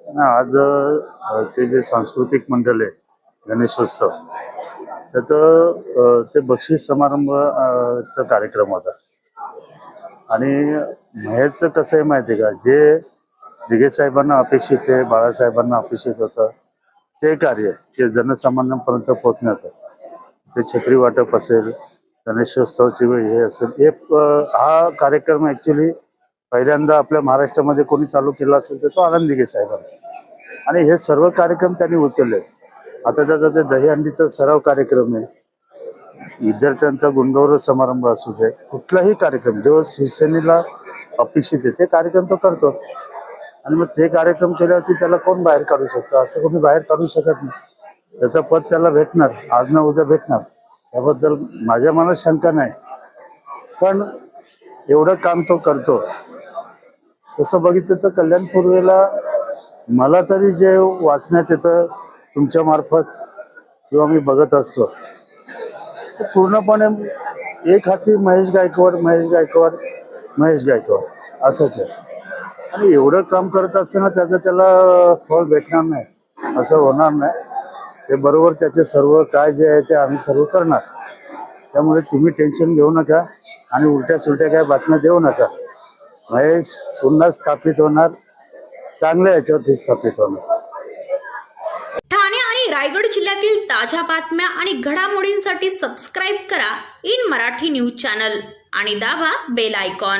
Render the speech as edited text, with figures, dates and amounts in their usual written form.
आज ते जे सांस्कृतिक मंडळ आहे गणेशोत्सव त्याचं ते बक्षीस समारंभ चा कार्यक्रम होता. आणि महेशचं कसं आहे माहिती आहे का, जे दिघे साहेबांना अपेक्षित आहे, बाळासाहेबांना अपेक्षित होतं ते कार्य ते जनसामान्यांपर्यंत पोहोचण्याचं, ते छत्री वाटप असेल, गणेशोत्सवाची हे असेल, हा कार्यक्रम ॲक्च्युली पहिल्यांदा आपल्या महाराष्ट्रामध्ये कोणी चालू केला असेल तर तो आनंद दिघे साहेबांनी. आणि हे सर्व कार्यक्रम त्यांनी उचलले. आता त्याचा ते दहीहंडीचा सराव कार्यक्रम आहे, विद्यार्थ्यांचा गुणगौरव समारंभ असू दे, कुठलाही कार्यक्रम जो शिवसेनेला अपेक्षित आहे ते कार्यक्रम तो करतो. आणि मग ते कार्यक्रम केल्यावरती त्याला कोण बाहेर काढू शकतं? असं कोणी बाहेर काढू शकत नाही. त्याचं पद त्याला भेटणार, आज ना उद्या भेटणार, त्याबद्दल माझ्या मनात शंका नाही. पण एवढं काम तो करतो. तसं बघितलं तर कल्याण पूर्वेला मला तरी जे वाचण्यात येतं तुमच्या मार्फत किंवा मी बघत असतो, पूर्णपणे एक हाती महेश गायकवाड महेश गायकवाड महेश गायकवाड असंच आहे. आणि एवढं काम करत असताना त्याला फळ भेटणार नाही असं होणार नाही. ते बरोबर त्याचे सर्व काय जे आहे ते आम्ही सर्व करणार. त्यामुळे तुम्ही टेन्शन घेऊ नका आणि उलट्या सुलट्या काय बातम्या देऊ नका. महेश पुन्हा स्थापित होणार, चांगल्या याच्यावरती स्थापित होणार. ठाणे आणि रायगड जिल्ह्यातील ताज्या बातम्या आणि घडामोडींसाठी सबस्क्राईब करा इन मराठी न्यूज चॅनल आणि दाबा बेल आयकॉन.